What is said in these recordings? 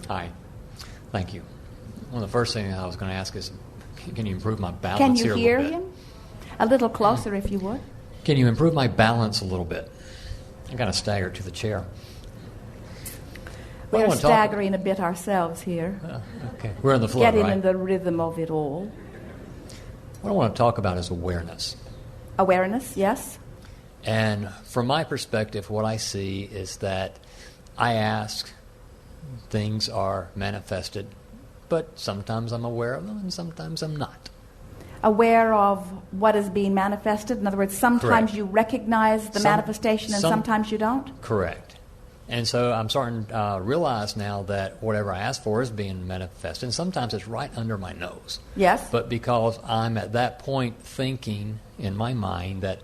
Hi. Thank you. One of the first things I was going to ask is, can you improve my balance Can here you a hear little bit? him? A little closer, if you would. Can you improve my balance a little bit? I kind of staggered to the chair. We're staggering a bit ourselves here. Okay. We're on the floor, Getting right? in the rhythm of it all. What I want to talk about is awareness. Awareness, yes. And from my perspective, what I see is that I ask, things are manifested, but sometimes I'm aware of them and sometimes I'm not. Aware of what is being manifested? In other words, sometimes Correct. you recognize the manifestation and sometimes you don't? Correct. And so I'm starting to realize now that whatever I ask for is being manifested. And sometimes it's right under my nose. Yes. But because I'm at that point thinking in my mind that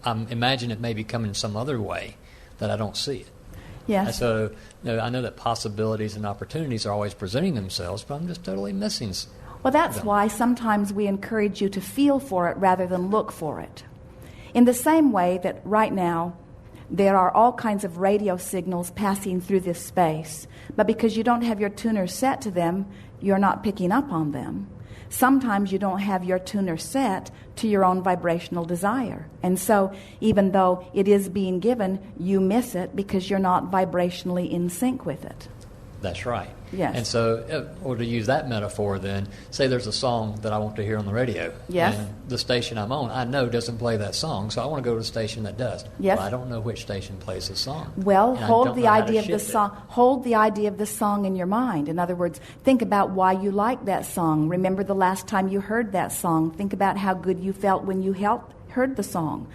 I'm imagining it may be coming some other way, that I don't see it. Yes. And so I know that possibilities and opportunities are always presenting themselves, but I'm just totally missing. Well, that's why sometimes we encourage you to feel for it rather than look for it. In the same way that right now, there are all kinds of radio signals passing through this space, but because you don't have your tuner set to them, you're not picking up on them. Sometimes you don't have your tuner set to your own vibrational desire. And so even though it is being given, you miss it because you're not vibrationally in sync with it. That's right. Yes. And so, or to use that metaphor then, say there's a song that I want to hear on the radio. Yes. And the station I'm on, I know doesn't play that song, so I want to go to a station that does. Yes. Well, I don't know which station plays the song. Well, And I hold don't the know how to idea of the shift it. song. Hold the idea of the song in your mind. In other words, think about why you like that song. Remember the last time you heard that song. Think about how good you felt when you heard the song.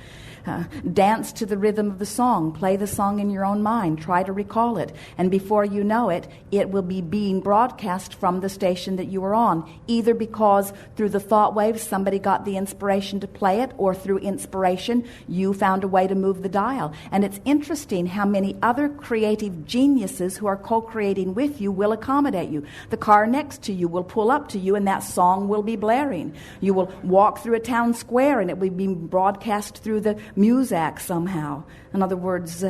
Dance to the rhythm of the song. Play the song in your own mind. Try to recall it. And before you know it, it will be being broadcast from the station that you were on, either because through the thought waves somebody got the inspiration to play it, or through inspiration you found a way to move the dial. And it's interesting how many other creative geniuses who are co-creating with you will accommodate you. The car next to you will pull up to you and that song will be blaring. You will walk through a town square and it will be broadcast through the Muzak somehow. In other words,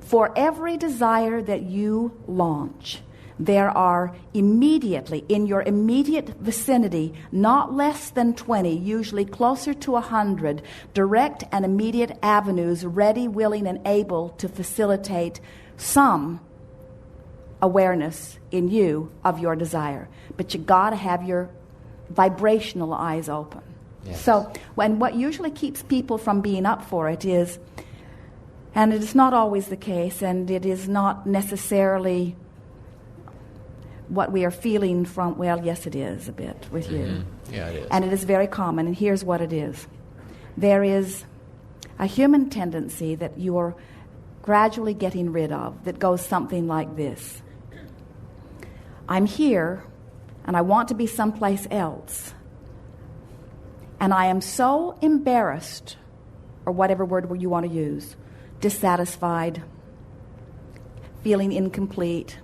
for every desire that you launch, there are immediately, in your immediate vicinity, not less than 20, usually closer to 100, direct and immediate avenues ready, willing, and able to facilitate some awareness in you of your desire. But you got to have your vibrational eyes open. Yes. So what usually keeps people from being up for it is, and it is not always the case, and it is not necessarily what we are feeling from, well, yes, it is a bit with you. Yeah, it is. And it is very common, and here's what it is. There is a human tendency that you are gradually getting rid of that goes something like this. I'm here, and I want to be someplace else. And I am so embarrassed, or whatever word you want to use, dissatisfied, feeling incomplete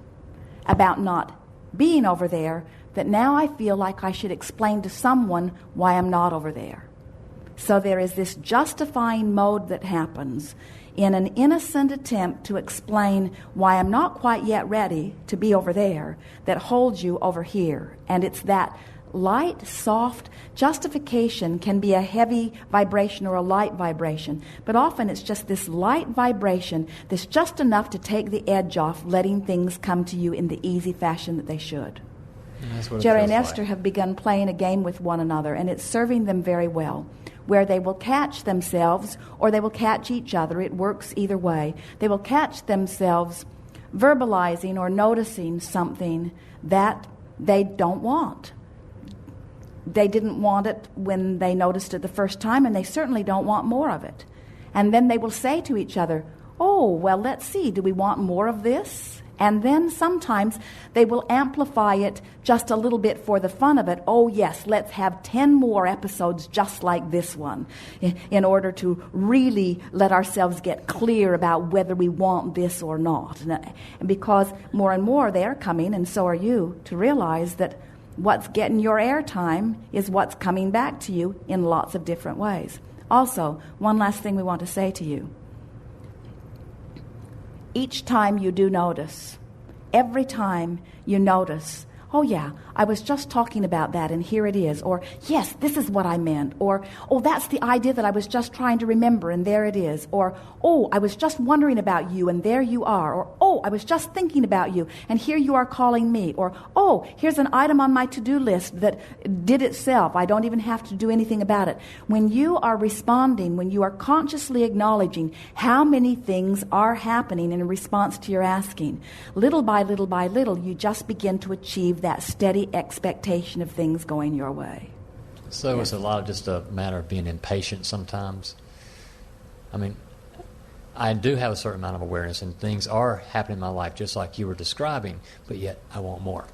about not being over there, that now I feel like I should explain to someone why I'm not over there. So there is this justifying mode that happens in an innocent attempt to explain why I'm not quite yet ready to be over there that holds you over here. And it's that light, soft justification can be a heavy vibration or a light vibration. But often it's just this light vibration that's just enough to take the edge off, letting things come to you in the easy fashion that they should. Jerry and Esther have begun playing a game with one another, and it's serving them very well, where they will catch themselves or they will catch each other. It works either way. They will catch themselves verbalizing or noticing something that they don't want. They didn't want it when they noticed it the first time, and they certainly don't want more of it. And then they will say to each other, oh, well, let's see, do we want more of this? And then sometimes they will amplify it just a little bit for the fun of it. Oh, yes, let's have 10 more episodes just like this one in order to really let ourselves get clear about whether we want this or not. And because more and more they are coming, and so are you, to realize that what's getting your airtime is what's coming back to you in lots of different ways. Also, one last thing we want to say to you. Each time you do notice, every time you notice, oh yeah, I was just talking about that and here it is. Or, yes, this is what I meant. Or, oh, that's the idea that I was just trying to remember and there it is. Or, oh, I was just wondering about you and there you are. Or, oh, I was just thinking about you and here you are calling me. Or, oh, here's an item on my to-do list that did itself. I don't even have to do anything about it. When you are responding, when you are consciously acknowledging how many things are happening in response to your asking, little by little, you just begin to achieve that steady expectation of things going your way. So it's a lot of just a matter of being impatient sometimes. I mean, I do have a certain amount of awareness and things are happening in my life just like you were describing, but yet I want more.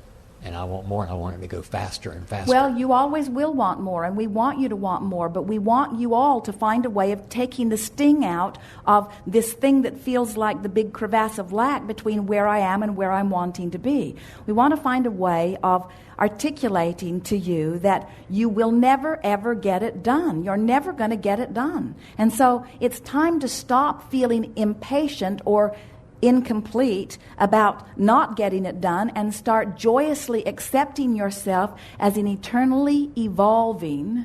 And I want more, and I want it to go faster and faster. Well, you always will want more, and we want you to want more, but we want you all to find a way of taking the sting out of this thing that feels like the big crevasse of lack between where I am and where I'm wanting to be. We want to find a way of articulating to you that you will never, ever get it done. You're never going to get it done. And so it's time to stop feeling impatient or incomplete about not getting it done and start joyously accepting yourself as an eternally evolving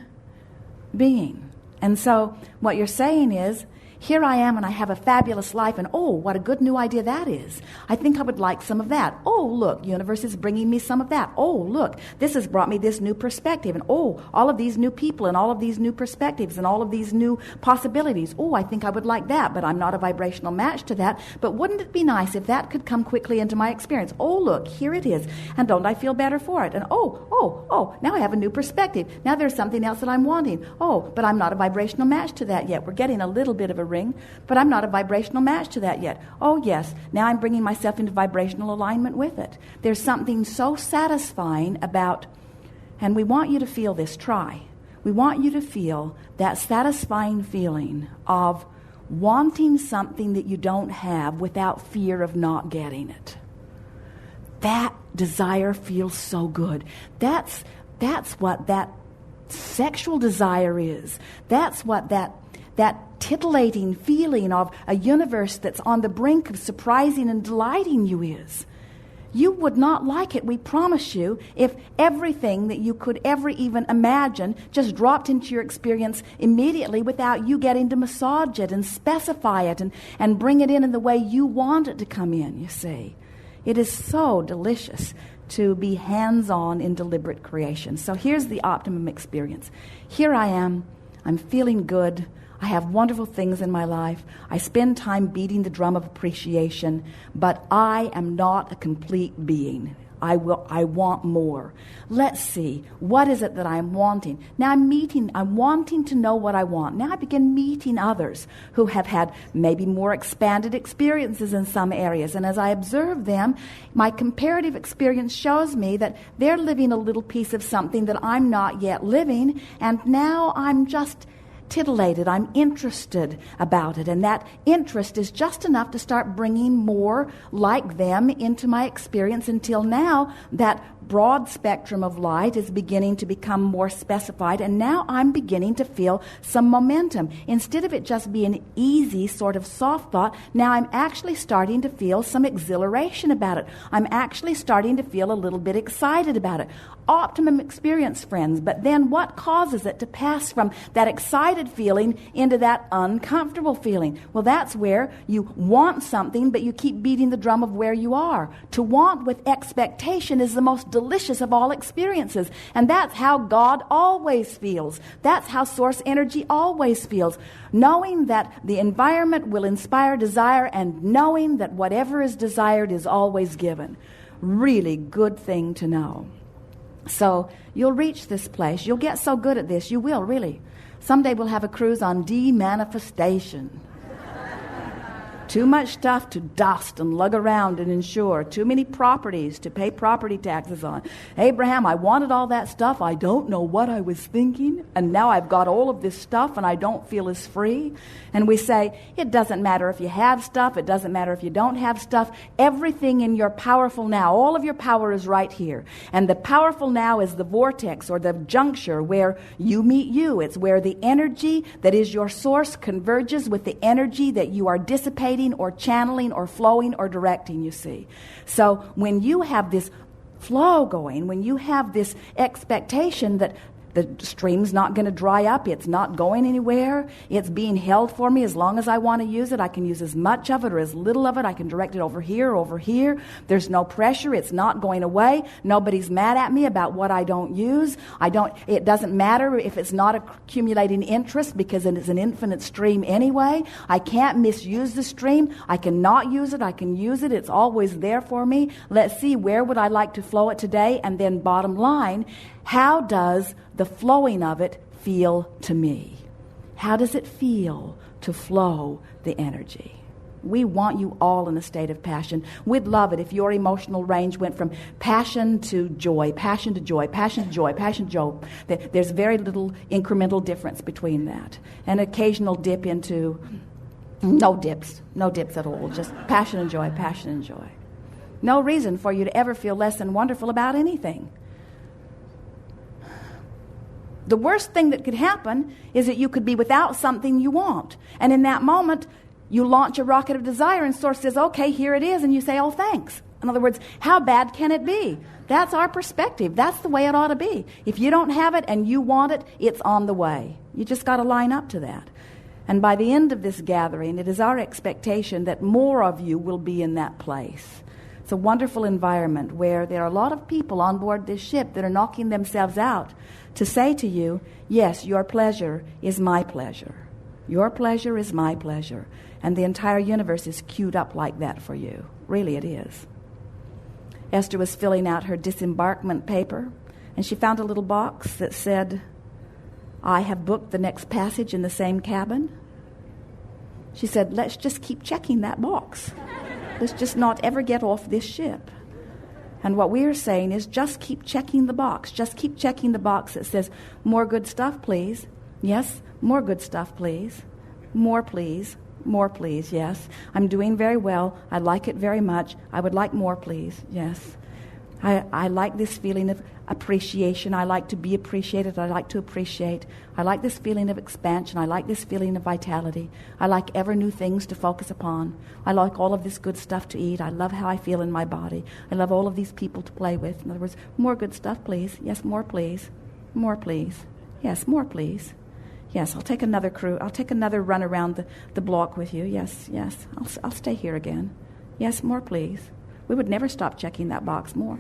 being. And so what you're saying is, here I am and I have a fabulous life, and oh, what a good new idea that is. I think I would like some of that. Oh, look, universe is bringing me some of that. Oh, look, this has brought me this new perspective. And oh, all of these new people and all of these new perspectives and all of these new possibilities. Oh, I think I would like that, but I'm not a vibrational match to that. But wouldn't it be nice if that could come quickly into my experience? Oh, look, here it is. And don't I feel better for it? And oh, now I have a new perspective. Now there's something else that I'm wanting. Oh, but I'm not a vibrational match to that yet. We're getting a little bit of a ring, but I'm not a vibrational match to that yet. Oh yes, now I'm bringing myself into vibrational alignment with it. There's something so satisfying about, and we want you to feel this, we want you to feel that satisfying feeling of wanting something that you don't have without fear of not getting it. That desire feels so good. That's what that sexual desire is. That's what that titillating feeling of a universe that's on the brink of surprising and delighting you is. You would not like it, we promise you, if everything that you could ever even imagine just dropped into your experience immediately without you getting to massage it and specify it and bring it in the way you want it to come in, you see. It is so delicious to be hands-on in deliberate creation. So here's the optimum experience. Here I am, I'm feeling good, I have wonderful things in my life. I spend time beating the drum of appreciation, but I am not a complete being. I want more. Let's see, what is it that I'm wanting? Now I'm wanting to know what I want. Now I begin meeting others who have had maybe more expanded experiences in some areas. And as I observe them, my comparative experience shows me that they're living a little piece of something that I'm not yet living. And now I'm just titillated. I'm interested about it. And that interest is just enough to start bringing more like them into my experience until now that broad spectrum of light is beginning to become more specified. And now I'm beginning to feel some momentum. Instead of it just being easy, sort of soft thought, now I'm actually starting to feel some exhilaration about it. I'm actually starting to feel a little bit excited about it. Optimum experience, friends. But then what causes it to pass from that excited feeling into that uncomfortable feeling? Well, that's where you want something, but you keep beating the drum of where you are. To want with expectation is the most delicious of all experiences. And that's how God always feels. That's how source energy always feels. Knowing that the environment will inspire desire and knowing that whatever is desired is always given. Really good thing to know. So you'll reach this place. You'll get so good at this. You will, really. Someday we'll have a cruise on de-manifestation. Too much stuff to dust and lug around and insure. Too many properties to pay property taxes on. Abraham, I wanted all that stuff. I don't know what I was thinking. And now I've got all of this stuff and I don't feel as free. And we say, it doesn't matter if you have stuff. It doesn't matter if you don't have stuff. Everything in your powerful now, all of your power is right here. And the powerful now is the vortex or the juncture where you meet you. It's where the energy that is your source converges with the energy that you are dissipating guiding or channeling or flowing or directing, you see. So when you have this flow going, when you have this expectation that the stream's not going to dry up, it's not going anywhere, it's being held for me as long as I want to use it. I can use as much of it or as little of it. I can direct it over here, over here. There's no pressure. It's not going away. Nobody's mad at me about what I don't use. It doesn't matter if it's not accumulating interest because it's an infinite stream anyway. I can't misuse the stream. I cannot use it. I can use it. It's always there for me. Let's see, where would I like to flow it today? And then bottom line, how does the flowing of it feel to me? How does it feel to flow the energy? We want you all in a state of passion. We'd love it if your emotional range went from passion to joy, passion to joy, passion to joy, passion to joy. There's very little incremental difference between that. An occasional dip into no dips at all, just passion and joy, passion and joy. No reason for you to ever feel less than wonderful about anything. The worst thing that could happen is that you could be without something you want. And in that moment, you launch a rocket of desire and Source says, okay, here it is. And you say, oh, thanks. In other words, how bad can it be? That's our perspective. That's the way it ought to be. If you don't have it and you want it, it's on the way. You just got to line up to that. And by the end of this gathering, it is our expectation that more of you will be in that place. It's a wonderful environment where there are a lot of people on board this ship that are knocking themselves out to say to you, yes, your pleasure is my pleasure. Your pleasure is my pleasure. And the entire universe is queued up like that for you. Really, it is. Esther was filling out her disembarkment paper, and she found a little box that said, I have booked the next passage in the same cabin. She said, let's just keep checking that box. Let's just not ever get off this ship. And what we are saying is just keep checking the box. Just keep checking the box that says, more good stuff, please. Yes, more good stuff, please. More, please. More, please. Yes. I'm doing very well. I like it very much. I would like more, please. Yes. I like this feeling of appreciation. I like to be appreciated. I like to appreciate. I like this feeling of expansion. I like this feeling of vitality. I like ever new things to focus upon. I like all of this good stuff to eat. I love how I feel in my body. I love all of these people to play with. In other words, more good stuff, please. Yes, more, please. More, please. Yes, more, please. Yes, I'll take another cruise. I'll take another run around the block with you. Yes, yes. I'll stay here again. Yes, more, please. We would never stop checking that box. More.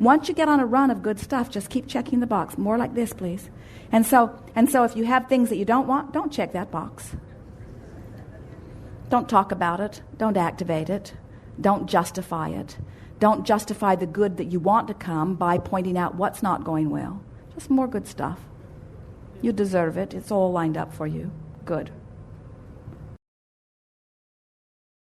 Once you get on a run of good stuff, just keep checking the box. More like this, please. And so if you have things that you don't want, don't check that box. Don't talk about it. Don't activate it. Don't justify it. Don't justify the good that you want to come by pointing out what's not going well. Just more good stuff. You deserve it. It's all lined up for you. Good.